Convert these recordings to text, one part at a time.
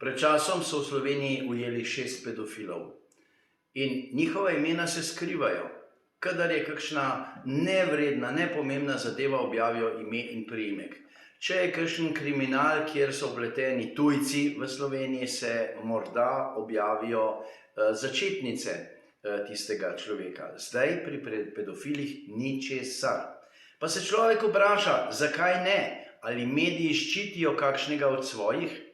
Pred časom so v Sloveniji ujeli 6 pedofilov in njihova imena se skrivajo. Kadar je kakšna nevredna, nepomembna zadeva, objavijo ime in priimek. Če je kakšen kriminal, kjer so vpleteni tujci v Sloveniji, se morda objavijo začetnice tistega človeka. Zdaj pri pedofilih ni česar. Pa se človek vpraša, zakaj ne? Ali mediji ščitijo kakšnega od svojih?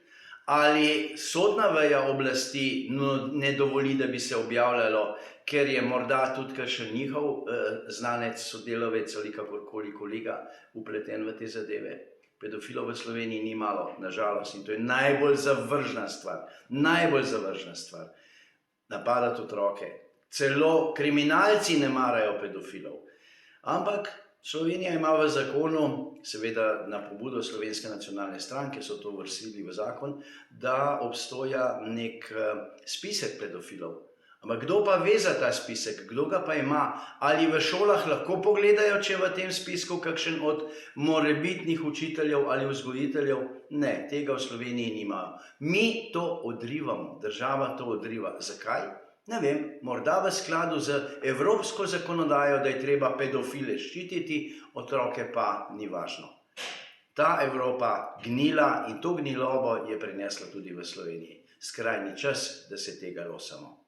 Ali sodna veja oblasti ne dovoli, da bi se objavljalo, ker je morda tudi kakšen njihov znanec, sodelavec ali kakorkoli kolega vpleten v te zadeve? Pedofilov v Sloveniji ni malo, nažalost, in to je najbolj zavržna stvar. Najbolj zavržna stvar. Napadati otroke. Celo kriminalci ne marajo pedofilov. Ampak Slovenija ima v zakonu, seveda na pobudo Slovenske nacionalne stranke so to uvrstili v zakon, da obstoja nek spisek pedofilov. Ampak kdo pa ve za ta spisek? Kdo ga pa ima? Ali v šolah lahko pogledajo, če je v tem spisku kakšen od morebitnih učiteljev ali vzgojiteljev? Ne, tega v Sloveniji nimajo. Mi to odrivamo, država to odriva. Zakaj? Ne vem, morda v skladu z evropsko zakonodajo, da je treba pedofile ščititi, otroke pa ni važno. Ta Evropa gnila in to gnilobo je prinesla tudi v Sloveniji. Skrajni čas, da se tega losamo.